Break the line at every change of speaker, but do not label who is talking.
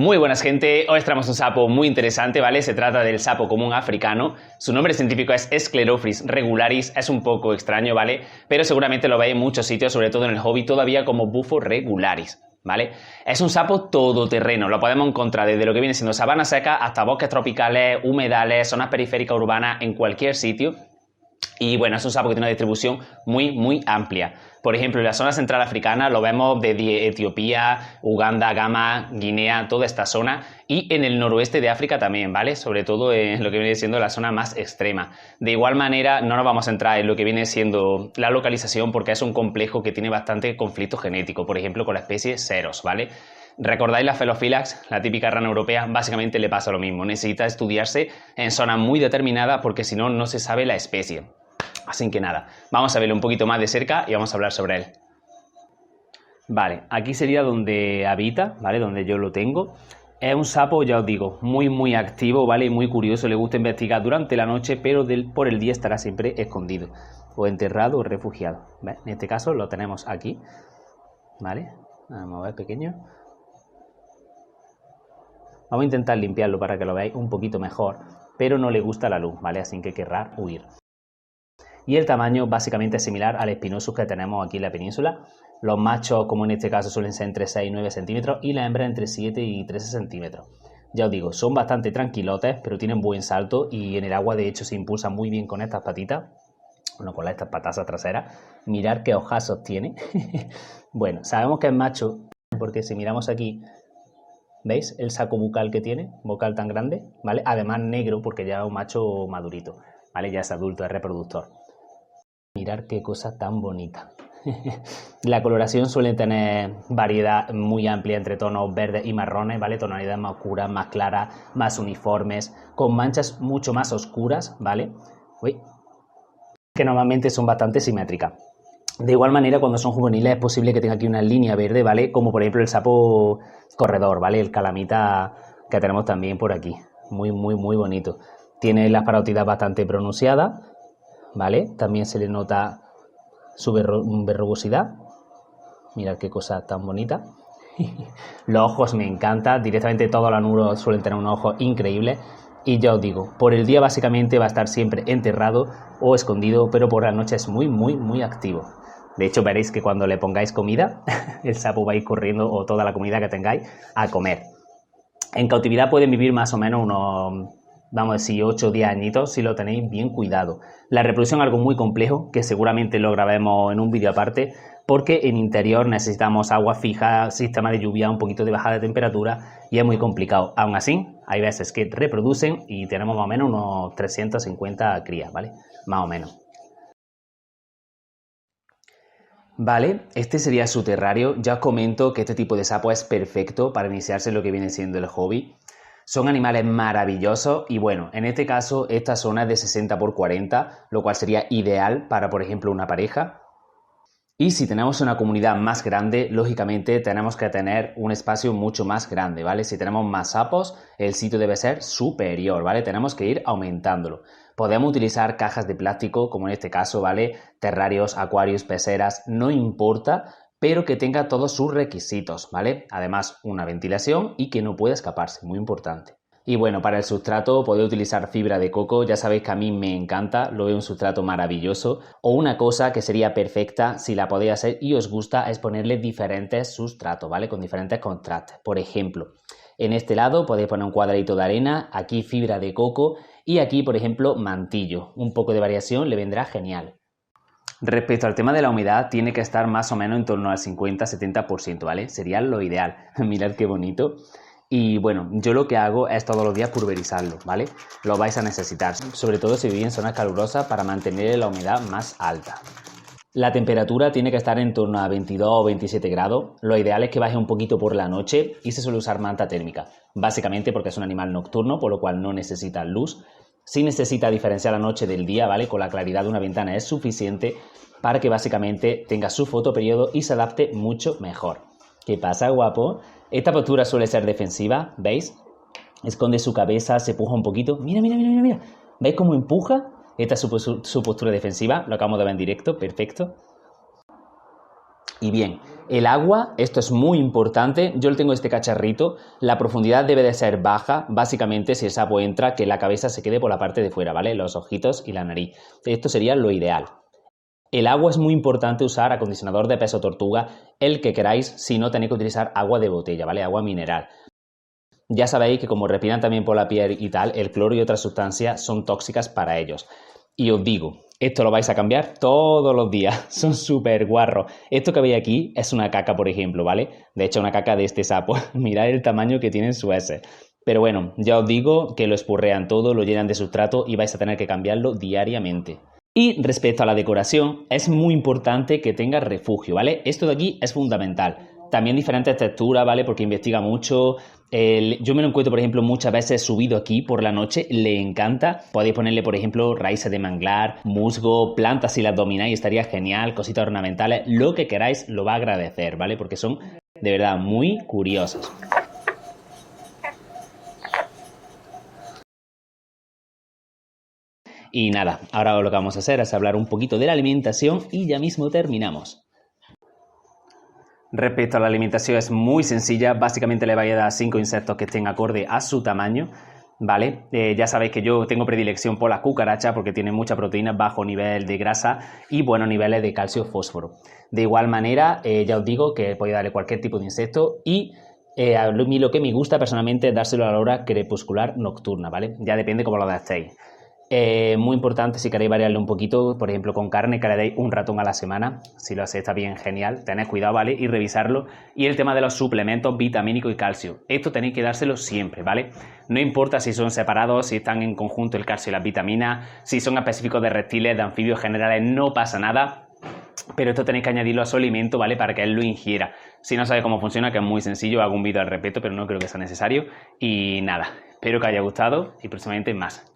Muy buenas gente, hoy traemos un sapo muy interesante, ¿vale? Se trata del sapo común africano, su nombre científico es Sclerophrys regularis, es un poco extraño, ¿vale? Pero seguramente lo veis en muchos sitios, sobre todo en el hobby, todavía como Bufo regularis, ¿vale? Es un sapo todoterreno, lo podemos encontrar desde lo que viene siendo sabana seca hasta bosques tropicales, humedales, zonas periféricas urbanas, en cualquier sitio. Y bueno, es un sapo que tiene una distribución muy amplia. Por ejemplo, en la zona central africana lo vemos desde Etiopía, Uganda, Ghana, Guinea, toda esta zona. Y en el noroeste de África también, ¿vale? Sobre todo en lo que viene siendo la zona más extrema. De igual manera, no nos vamos a entrar en lo que viene siendo la localización porque es un complejo que tiene bastante conflicto genético. Por ejemplo, con la especie Ceros, ¿vale? ¿Recordáis la Phelophylax? La típica rana europea, básicamente le pasa lo mismo. Necesita estudiarse en zonas muy determinadas porque si no, no se sabe la especie. Así que nada, vamos a verlo un poquito más de cerca y vamos a hablar sobre él. Vale, aquí sería donde habita, ¿vale? Donde yo lo tengo. Es un sapo, ya os digo, muy activo, ¿vale? Y muy curioso, le gusta investigar durante la noche, pero por el día estará siempre escondido, o enterrado o refugiado. ¿Ves? En este caso lo tenemos aquí, ¿vale? Vamos a ver, pequeño. Vamos a intentar limpiarlo para que lo veáis un poquito mejor, pero no le gusta la luz, ¿vale? Así que querrá huir. Y el tamaño básicamente es similar al Spinosus que tenemos aquí en la península. Los machos, como en este caso, suelen ser entre 6 y 9 centímetros y las hembras entre 7 y 13 centímetros. Ya os digo, son bastante tranquilotes, pero tienen buen salto y en el agua de hecho se impulsan muy bien con estas patitas. Bueno, con estas patas traseras. Mirad qué ojazos tiene. Bueno, sabemos que es macho porque si miramos aquí, ¿veis el saco bucal que tiene? Vocal tan grande, ¿vale? Además negro porque ya es un macho madurito, ¿vale? Ya es adulto, es reproductor. Mirad qué cosa tan bonita. La coloración suele tener variedad muy amplia entre tonos verdes y marrones, ¿vale? Tonalidades más oscuras, más claras, más uniformes, con manchas mucho más oscuras, ¿vale? Uy, que normalmente son bastante simétricas. De igual manera, cuando son juveniles es posible que tenga aquí una línea verde, ¿vale? Como por ejemplo el sapo corredor, ¿vale? El calamita que tenemos también por aquí. Muy bonito. Tiene las parótidas bastante pronunciadas, ¿vale? También se le nota su verrugosidad. Mirad qué cosa tan bonita. Los ojos me encantan. Directamente todos los anuros suelen tener unos ojos increíbles. Y ya os digo, por el día básicamente va a estar siempre enterrado o escondido, pero por la noche es muy activo. De hecho, veréis que cuando le pongáis comida, el sapo va a ir corriendo, o toda la comida que tengáis, a comer. En cautividad pueden vivir más o menos unos, vamos a decir, 8 o 10 añitos si lo tenéis bien cuidado. La reproducción es algo muy complejo, que seguramente lo grabemos en un vídeo aparte, porque en interior necesitamos agua fija, sistema de lluvia, un poquito de bajada de temperatura, y es muy complicado. Aún así, hay veces que reproducen y tenemos más o menos unos 350 crías, ¿vale? Más o menos. Vale, este sería su terrario. Ya os comento que este tipo de sapo es perfecto para iniciarse en lo que viene siendo el hobby. Son animales maravillosos y bueno, en este caso esta zona es de 60 por 40, lo cual sería ideal para, por ejemplo, una pareja. Y si tenemos una comunidad más grande, lógicamente tenemos que tener un espacio mucho más grande, ¿vale? Si tenemos más sapos, el sitio debe ser superior, ¿vale? Tenemos que ir aumentándolo. Podemos utilizar cajas de plástico, como en este caso, ¿vale? Terrarios, acuarios, peceras, no importa, pero que tenga todos sus requisitos, ¿vale? Además, una ventilación y que no pueda escaparse, muy importante. Y bueno, para el sustrato podéis utilizar fibra de coco, ya sabéis que a mí me encanta, lo veo un sustrato maravilloso. O una cosa que sería perfecta si la podéis hacer y os gusta es ponerle diferentes sustratos, ¿vale? Con diferentes contrastes. Por ejemplo, en este lado podéis poner un cuadradito de arena, aquí fibra de coco y aquí, por ejemplo, mantillo. Un poco de variación le vendrá genial. Respecto al tema de la humedad, tiene que estar más o menos en torno al 50-70%, ¿vale? Sería lo ideal. Mirad qué bonito. Y bueno, yo lo que hago es todos los días pulverizarlo, ¿vale? Lo vais a necesitar, sobre todo si vivís en zonas calurosas para mantener la humedad más alta. La temperatura tiene que estar en torno a 22 o 27 grados. Lo ideal es que baje un poquito por la noche y se suele usar manta térmica, básicamente porque es un animal nocturno, por lo cual no necesita luz. Sí necesita diferenciar la noche del día, ¿vale? Con la claridad de una ventana es suficiente para que básicamente tenga su fotoperiodo y se adapte mucho mejor. ¿Qué pasa, guapo? Esta postura suele ser defensiva, ¿veis? Esconde su cabeza, se puja un poquito. Mira. ¿Veis cómo empuja? Esta es su postura defensiva, lo acabamos de ver en directo, perfecto. Y bien, El agua, esto es muy importante, yo tengo este cacharrito, la profundidad debe de ser baja, básicamente si el sapo entra, que la cabeza se quede por la parte de fuera, ¿vale? Los ojitos y la nariz. Esto sería lo ideal. El agua es muy importante usar acondicionador de peso tortuga, el que queráis, si no tenéis que utilizar agua de botella, ¿vale? Agua mineral. Ya sabéis que como respiran también por la piel y tal, el cloro y otras sustancias son tóxicas para ellos. Y os digo, esto lo vais a cambiar todos los días, son súper guarros. Esto que veis aquí es una caca, por ejemplo, ¿vale? De hecho, una caca de este sapo. Mirad el tamaño que tienen sus heces. Pero bueno, ya os digo que lo espurrean todo, lo llenan de sustrato y vais a tener que cambiarlo diariamente. Y respecto a la decoración, es muy importante que tenga refugio, ¿vale? Esto de aquí es fundamental. También diferentes texturas, ¿vale? Porque investiga mucho. Yo me lo encuentro, por ejemplo, muchas veces subido aquí por la noche. Le encanta. Podéis ponerle, por ejemplo, raíces de manglar, musgo, plantas si las domináis, estaría genial, cositas ornamentales. Lo que queráis lo va a agradecer, ¿vale? Porque son de verdad muy curiosos. Y nada, ahora lo que vamos a hacer es hablar un poquito de la alimentación y ya mismo terminamos. Respecto a la alimentación es muy sencilla, básicamente le vais a dar 5 insectos que estén acorde a su tamaño, ¿vale? Ya sabéis que yo tengo predilección por las cucarachas porque tienen mucha proteína, bajo nivel de grasa y buenos niveles de calcio fósforo. De igual manera, ya os digo que podéis darle cualquier tipo de insecto y a mí lo que me gusta personalmente es dárselo a la hora crepuscular nocturna, ¿vale? Ya depende cómo lo gastéis. Muy importante si queréis variarle un poquito, por ejemplo con carne, que le deis un ratón a la semana. Si lo hacéis está bien, genial, tened cuidado, ¿vale? Y revisarlo. Y el tema de los suplementos vitamínicos y calcio, esto tenéis que dárselo siempre, ¿vale? No importa si son separados, si están en conjunto el calcio y las vitaminas, si son específicos de reptiles, de anfibios generales, no pasa nada. Pero esto tenéis que añadirlo a su alimento, ¿vale? Para que él lo ingiera. Si no sabéis cómo funciona, que es muy sencillo, hago un vídeo al respecto, pero no creo que sea necesario. Y nada, espero que haya gustado y próximamente más.